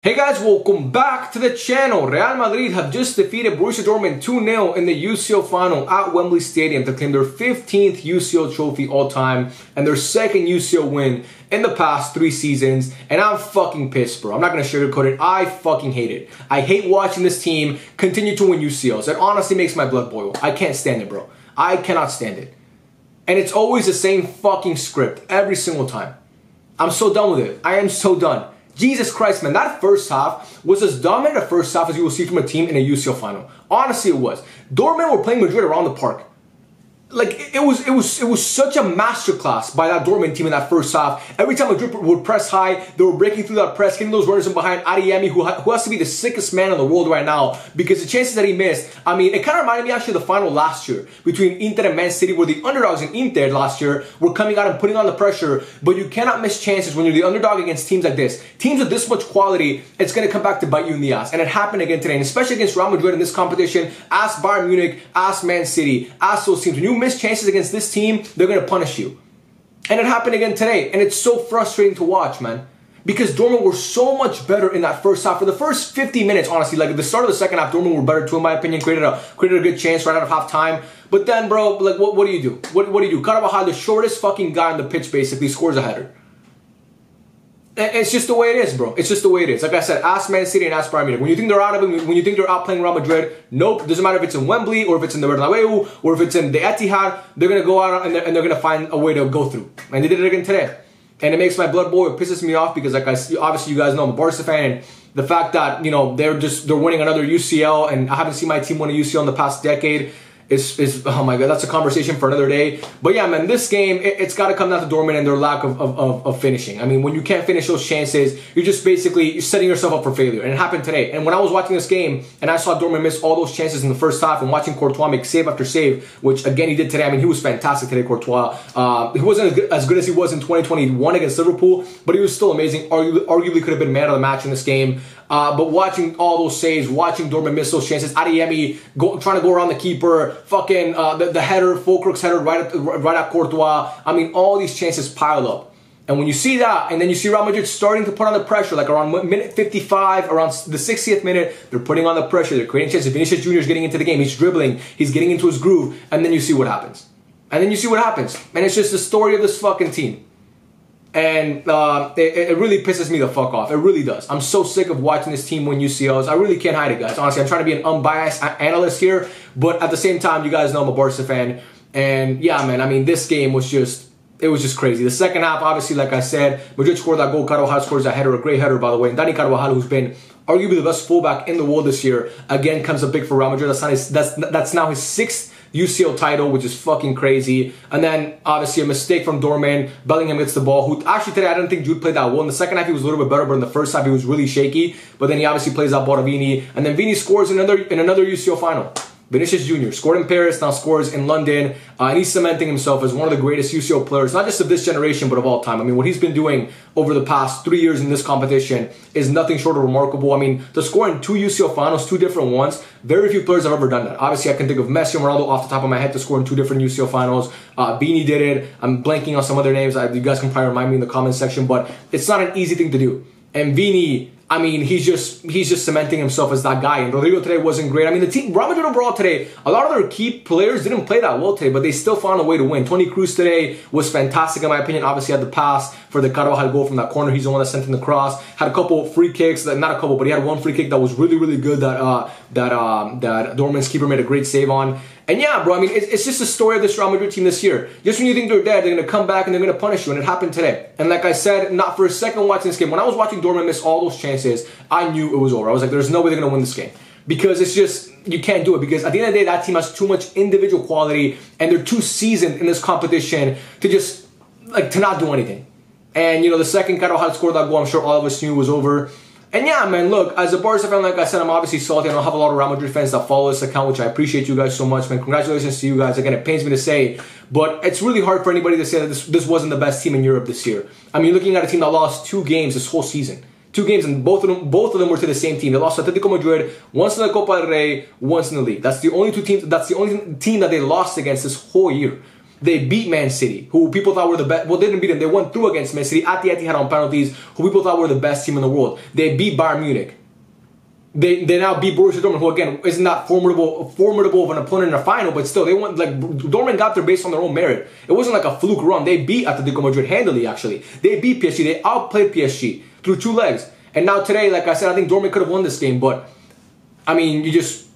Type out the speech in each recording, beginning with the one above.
Hey guys, welcome back to the channel. Real Madrid have just defeated Borussia Dortmund 2-0 in the UCL final at Wembley Stadium to claim their 15th UCL trophy all time and their second UCL win in the past 3 seasons. And I'm fucking pissed, bro. I'm not gonna sugarcoat it. I fucking hate it. I hate watching this team continue to win UCLs. It honestly makes my blood boil. I can't stand it, bro. I cannot stand it. And it's always the same fucking script every single time. I'm so done with it. I am so done. Jesus Christ, man, that first half was as dominant a first half as you will see from a team in a UCL final. Honestly, it was. Dortmund were playing Madrid around the park. Like, it was such a masterclass by that Dortmund team in that first half. Every time Madrid would press high, they were breaking through that press, getting those runners in behind Adeyemi, who has to be the sickest man in the world right now, because the chances that he missed, I mean, it kind of reminded me actually of the final last year between Inter and Man City, where the underdogs in Inter last year were coming out and putting on the pressure, but you cannot miss chances when you're the underdog against teams like this. Teams with this much quality, it's going to come back to bite you in the ass, and it happened again today, and especially against Real Madrid in this competition. Ask Bayern Munich, ask Man City, ask those teams. When you miss chances against this team, they're going to punish you. And it happened again today. And it's so frustrating to watch, man. Because Dortmund were so much better in that first half. For the first 50 minutes, honestly, like at the start of the second half, Dortmund were better too, in my opinion. Created a good chance right out of half time. But then, bro, like, what do you do? What do you do? Carvajal, the shortest fucking guy on the pitch, basically, scores a header. It's just the way it is, bro. It's just the way it is. Like I said, ask Man City and ask Bayern Munich. When you think they're out of it, when you think they're outplaying Real Madrid, nope. Doesn't matter if it's in Wembley or if it's in the Bernabeu or if it's in the Etihad. They're going to go out and they're going to find a way to go through. And they did it again today. And it makes my blood boil. It pisses me off because, like obviously you guys know I'm a Barca fan, and the fact that, you know, they're winning another UCL, and I haven't seen my team win a UCL in the past decade. Is oh my god, that's a conversation for another day. But yeah, man, this game, it's got to come down to Dortmund and their lack of finishing. I mean, when you can't finish those chances, you're just basically setting yourself up for failure. And it happened today. And when I was watching this game and I saw Dortmund miss all those chances in the first half, and watching Courtois make save after save, which again he did today. I mean, he was fantastic today, Courtois. He wasn't as good as he was in 2021 against Liverpool, but he was still amazing. Arguably could have been man of the match in this game. But watching all those saves, watching Dortmund miss those chances, Adeyemi trying to go around the keeper, fucking the header, Fulkrug's header right at Courtois. I mean, all these chances pile up. And when you see that, and then you see Real Madrid starting to put on the pressure, like around minute 55, around the 60th minute, they're putting on the pressure, they're creating chances. Vinicius Jr. is getting into the game, he's dribbling, he's getting into his groove, and then you see what happens. And then you see what happens. And it's just the story of this fucking team. And it really pisses me the fuck off. It really does. I'm so sick of watching this team win UCLs. I really can't hide it, guys. Honestly, I'm trying to be an unbiased analyst here, but at the same time, you guys know I'm a Barca fan. And yeah, man, I mean, this game was just, it was just crazy. The second half, obviously, like I said, Madrid scored that goal. Carvajal scores that header, a great header, by the way. And Dani Carvajal, who's been arguably the best fullback in the world this year, again comes up big for Real Madrid. That's now his 6th UCL title, which is fucking crazy. And then obviously a mistake from Dortmund. Bellingham gets the ball, who actually today I didn't think Jude played that well. In the second half he was a little bit better, but in the first half he was really shaky. But then he obviously plays that ball to Vini, and then Vini scores in another UCL final. Vinicius Jr. scored in Paris, now scores in London, and he's cementing himself as one of the greatest UCL players, not just of this generation, but of all time. I mean, what he's been doing over the past 3 years in this competition is nothing short of remarkable. I mean, to score in 2 UCL finals, 2 different ones, very few players have ever done that. Obviously, I can think of Messi and Ronaldo off the top of my head to score in 2 different UCL finals. Vini did it. I'm blanking on some other names. You guys can probably remind me in the comment section, but it's not an easy thing to do. And Vini, I mean, he's just cementing himself as that guy. And Rodrigo today wasn't great. I mean, the team, Real Madrid overall today, a lot of their key players didn't play that well today, but they still found a way to win. Toni Kroos today was fantastic in my opinion. Obviously had the pass for the Carvajal goal from that corner. He's the one that sent in the cross. Had a couple free kicks, not a couple, but he had one free kick that was really, really good that Dortmund's keeper made a great save on. And yeah, bro, I mean, it's just the story of this Real Madrid team this year. Just when you think they're dead, they're going to come back and they're going to punish you. And it happened today. And like I said, not for a second watching this game, when I was watching Dortmund miss all those chances, I knew it was over. I was like, there's no way they're going to win this game. Because it's just, you can't do it. Because at the end of the day, that team has too much individual quality and they're too seasoned in this competition to just, like, to not do anything. And, you know, the second Carvajal scored that goal, I'm sure all of us knew it was over. And yeah, man, look, as a Barca fan, like I said, I'm obviously salty. I don't have a lot of Real Madrid fans that follow this account, which I appreciate you guys so much, man. Congratulations to you guys. Again, it pains me to say, but it's really hard for anybody to say that this wasn't the best team in Europe this year. I mean, looking at a team that lost 2 games this whole season. 2 games, and both of them were to the same team. They lost to Atletico Madrid once in the Copa del Rey, once in the league. That's the only 2 teams. That's the only team that they lost against this whole year. They beat Man City, who people thought were the best. Well, they didn't beat them. They went through against Man City at the Etihad on penalties, who people thought were the best team in the world. They beat Bayern Munich. They now beat Borussia Dortmund, who again isn't that formidable of an opponent in a final, but still they won. Like Dortmund got there based on their own merit. It wasn't like a fluke run. They beat Atletico Madrid handily. Actually, they beat PSG. They outplayed PSG through 2 legs. And now today, like I said, I think Dortmund could have won this game, but I mean, you just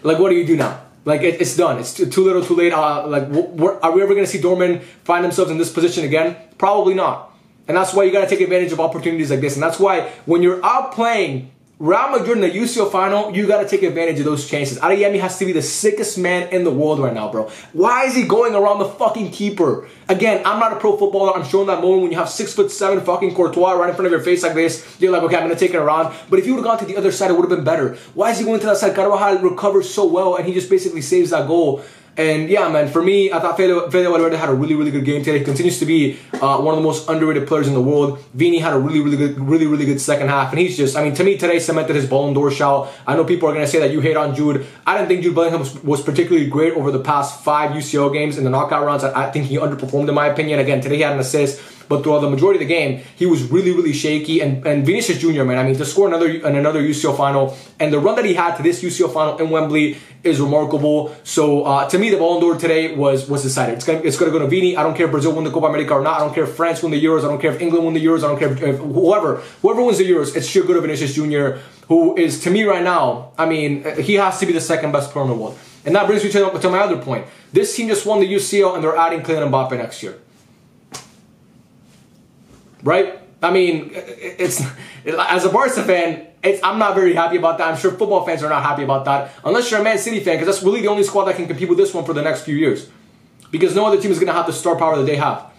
like what do you do now? Like it's done. It's too little, too late. Are we ever going to see Dortmund find themselves in this position again? Probably not. And that's why you got to take advantage of opportunities like this. And that's why when you're outplaying Real Madrid in the UCL final, you got to take advantage of those chances. Adeyemi has to be the sickest man in the world right now, bro. Why is he going around the fucking keeper? Again, I'm not a pro footballer. I'm showing that moment when you have 6'7" fucking Courtois right in front of your face like this. You're like, okay, I'm going to take it around. But if you would have gone to the other side, it would have been better. Why is he going to that side? Carvajal recovers so well, and he just basically saves that goal. And yeah, man, for me, I thought Fede Valverde had a really, really good game today. He continues to be one of the most underrated players in the world. Vini had a really good second half. And he's just, I mean, to me today cemented his Ballon d'Or shout. I know people are going to say that you hate on Jude. I didn't think Jude Bellingham was particularly great over the past 5 UCL games in the knockout rounds. I think he underperformed in my opinion. Again, today he had an assist. But throughout the majority of the game, he was really shaky. And Vinicius Jr., man, I mean, to score another UCL final, and the run that he had to this UCL final in Wembley is remarkable. So to me, the Ballon d'Or today was decided. It's gonna go to Vini. I don't care if Brazil win the Copa America or not. I don't care if France win the Euros. I don't care if England win the Euros. I don't care if whoever wins the Euros. It should go to Vinicius Jr., who is, to me right now, I mean, he has to be the second best player in the world. And that brings me to my other point. This team just won the UCL, and they're adding Kylian Mbappe next year. Right? I mean, it's as a Barca fan, I'm not very happy about that. I'm sure football fans are not happy about that. Unless you're a Man City fan, because that's really the only squad that can compete with this one for the next few years. Because no other team is going to have the star power that they have.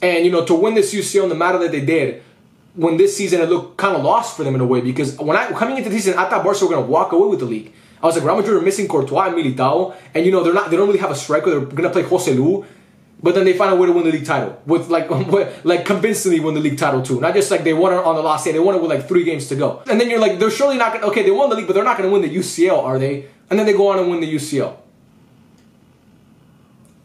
And, you know, to win this UCL in the manner that they did, when this season it looked kind of lost for them in a way. Because coming into the season, I thought Barca were going to walk away with the league. I was like, Real Madrid are missing Courtois and Militao. And, you know, they don't really have a striker. They're going to play Jose Lu. But then they find a way to win the league title with like convincingly win the league title too. Not just like they won it on the last day. They won it with like 3 games to go. And then you're like, they're surely not gonna, okay, they won the league, but they're not gonna win the UCL, are they? And then they go on and win the UCL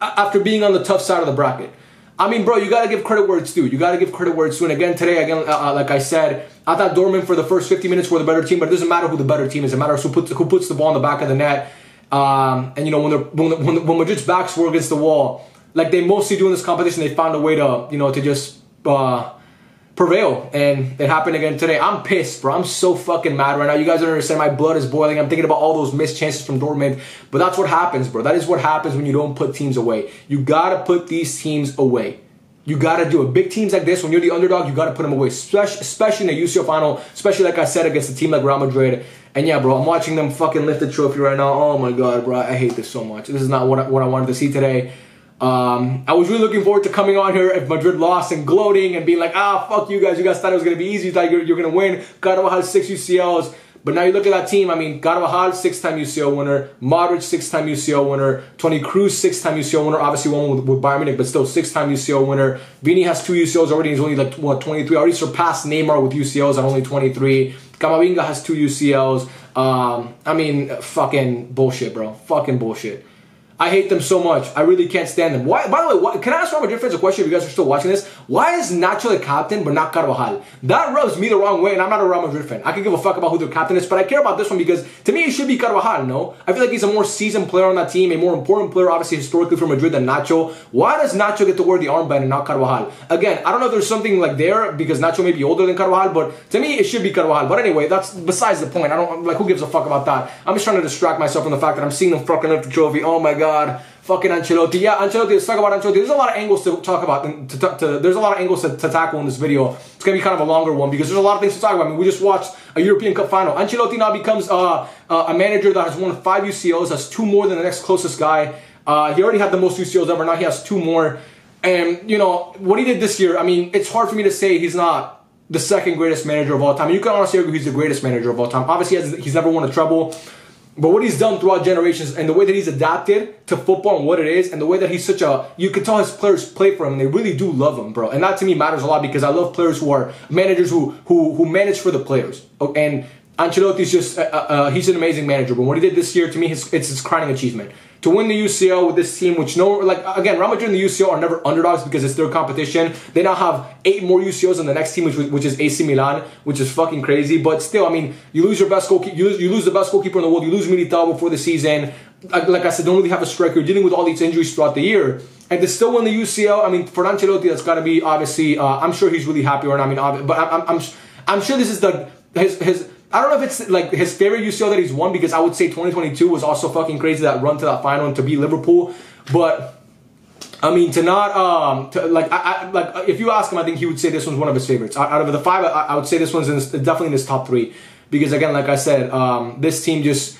after being on the tough side of the bracket. I mean, bro, you gotta give credit where it's due. You gotta give credit where it's due. And again, today, like I said, I thought Dortmund for the first 50 minutes were the better team, but it doesn't matter who the better team is. It matters who puts the ball in the back of the net. And you know, when Madrid's backs were against the wall, like they mostly do in this competition, they found a way to, you know, to just prevail. And it happened again today. I'm pissed, bro. I'm so fucking mad right now. You guys don't understand. My blood is boiling. I'm thinking about all those missed chances from Dortmund. But that's what happens, bro. That is what happens when you don't put teams away. You gotta put these teams away. You gotta do it. Big teams like this, when you're the underdog, you gotta put them away. Especially in the UCL final. Especially, like I said, against a team like Real Madrid. And yeah, bro, I'm watching them fucking lift the trophy right now. Oh my god, bro. I hate this so much. This is not what I wanted to see today. I was really looking forward to coming on here if Madrid lost and gloating and being like, fuck you guys. You guys thought it was going to be easy. You thought you're going to win. Carvajal 6 UCLs. But now you look at that team. I mean, Carvajal, 6-time UCL winner. Modric, 6-time UCL winner. Toni Kroos, 6-time UCL winner. Obviously one with Bayern Munich, but still 6-time UCL winner. Vini has 2 UCLs already. He's only like, what, 23? Already surpassed Neymar with UCLs at only 23. Camavinga has 2 UCLs. I mean, fucking bullshit, bro. Fucking bullshit. I hate them so much. I really can't stand them. Why? By the way, can I ask Real Madrid fans a question if you guys are still watching this? Why is Nacho the captain but not Carvajal? That rubs me the wrong way, and I'm not a Real Madrid fan. I can give a fuck about who their captain is, but I care about this one because to me it should be Carvajal, no? I feel like he's a more seasoned player on that team, a more important player, obviously, historically for Madrid than Nacho. Why does Nacho get to wear the armband and not Carvajal? Again, I don't know if there's something like there because Nacho may be older than Carvajal, but to me it should be Carvajal. But anyway, that's besides the point. I don't, like, who gives a fuck about that? I'm just trying to distract myself from the fact that I'm seeing them fucking lift the trophy. Oh my god. Fucking Ancelotti. Yeah, Ancelotti. Let's talk about Ancelotti. There's a lot of angles to talk about. There's a lot of angles to tackle in this video. It's going to be kind of a longer one because there's a lot of things to talk about. I mean, we just watched a European Cup final. Ancelotti now becomes a manager that has won 5 UCLs, has 2 more than the next closest guy. He already had the most UCLs ever. Now he has 2 more. And, you know, what he did this year, I mean, it's hard for me to say he's not the second greatest manager of all time. You can honestly argue he's the greatest manager of all time. Obviously, he's never won a treble. But what he's done throughout generations and the way that he's adapted to football and what it is and the way that he's such a... You can tell his players play for him and they really do love him, bro. And that to me matters a lot because I love players who are managers who manage for the players. And Ancelotti's just... he's an amazing manager. But what he did this year, to me, it's his crowning achievement. to win the UCL with this team, which again, Real Madrid and the UCL are never underdogs because it's their competition. They now have 8 more UCLs than the next team, which is AC Milan, which is fucking crazy. But still, I mean, you lose your best goalkeeper, you lose the best goalkeeper in the world, you lose Militao before the season. Like I said, don't really have a striker. You're dealing with all these injuries throughout the year. And to still win the UCL, I mean, for Ancelotti, that's got to be, obviously, I'm sure he's really happy right now. I mean, but I'm sure this is his I don't know if it's like his favorite UCL that he's won, because I would say 2022 was also fucking crazy, that run to that final and to beat Liverpool. But I mean, to not if you ask him, I think he would say this one's one of his favorites. Out of the 5, I would say this one's definitely in his top 3, because again, like I said, this team just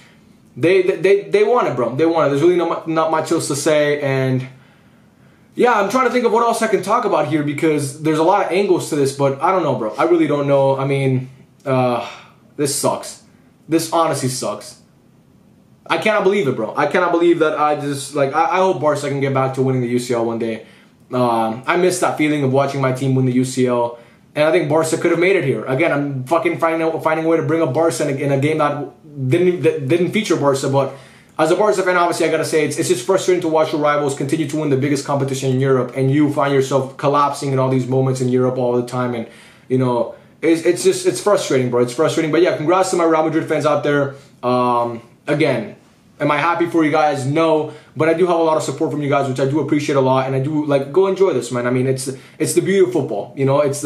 they won it, bro. They won it. There's really not much else to say. And yeah, I'm trying to think of what else I can talk about here, because there's a lot of angles to this, but I don't know, bro. I really don't know. I mean, this sucks. This honestly sucks. I cannot believe it, bro. I cannot believe that I just, like, I hope Barca can get back to winning the UCL one day. I miss that feeling of watching my team win the UCL. And I think Barca could have made it here. Again, I'm fucking finding a way to bring up Barca in a game that didn't feature Barca. But as a Barca fan, obviously, I gotta say, it's just frustrating to watch your rivals continue to win the biggest competition in Europe, and you find yourself collapsing in all these moments in Europe all the time. And, you know, it's frustrating, bro. It's frustrating. But yeah, congrats to my Real Madrid fans out there. Again, am I happy for you guys? No, but I do have a lot of support from you guys, which I do appreciate a lot. And I do, like, go enjoy this, man. I mean, it's the beauty of football. You know, it's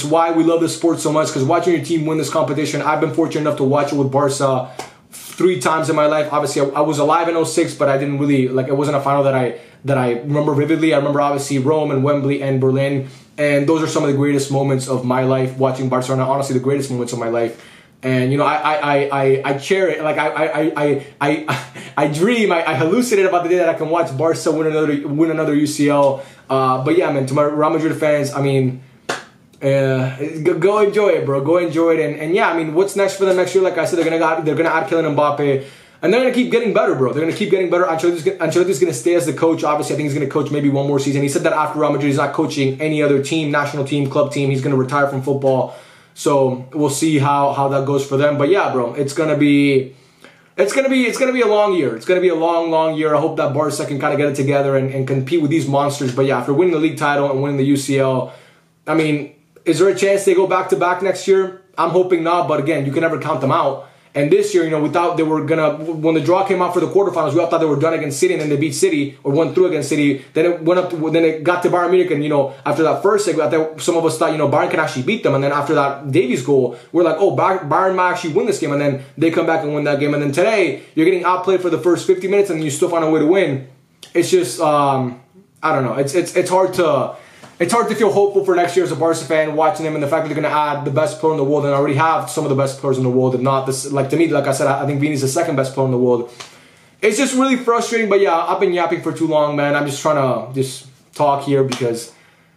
why we love this sport so much, because watching your team win this competition, I've been fortunate enough to watch it with Barca 3 times in my life. Obviously, I was alive in 06, but I didn't really, like, it wasn't a final that I remember vividly. I remember, obviously, Rome and Wembley and Berlin. And those are some of the greatest moments of my life, watching Barcelona. Honestly, the greatest moments of my life. And, you know, I cherish, like, I dream, I hallucinate about the day that I can watch Barca win another UCL. But yeah, man, to my Real Madrid fans, I mean, go enjoy it, bro. Go enjoy it. And yeah, I mean, what's next for them next year? Like I said, they're gonna add Kylian Mbappe. And they're going to keep getting better, bro. They're going to keep getting better. Ancelotti's going to stay as the coach. Obviously, I think he's going to coach maybe one more season. He said that after Real Madrid, he's not coaching any other team, national team, club team. He's going to retire from football. So we'll see how that goes for them. But yeah, bro, it's going to be a long year. It's going to be a long year. I hope that Barca can kind of get it together and compete with these monsters. But yeah, after winning the league title and winning the UCL, I mean, is there a chance they go back-to-back next year? I'm hoping not. But again, you can never count them out. And this year, you know, when the draw came out for the quarterfinals, we all thought they were done against City, and then they beat City, or won through against City. Then it got to Bayern Munich, and, you know, after that first leg, some of us thought, you know, Bayern can actually beat them. And then after that Davies goal, we're like, oh, Bayern might actually win this game. And then they come back and win that game. And then today, you're getting outplayed for the first 50 minutes, and you still find a way to win. It's just, I don't know. It's hard to feel hopeful for next year as a Barca fan, watching them, and the fact that they're going to add the best player in the world, and already have some of the best players in the world. If not, like, to me, like I said, I think Vini's the second best player in the world. It's just really frustrating. But yeah, I've been yapping for too long, man. I'm just trying to talk here because I'm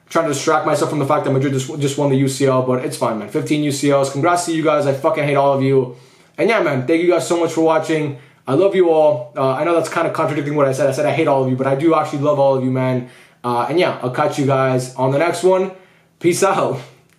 trying to distract myself from the fact that Madrid just won the UCL. But it's fine, man. 15 UCLs. Congrats to you guys. I fucking hate all of you. And yeah, man, thank you guys so much for watching. I love you all. I know that's kind of contradicting what I said. I said I hate all of you, but I do actually love all of you, man. And yeah, I'll catch you guys on the next one. Peace out.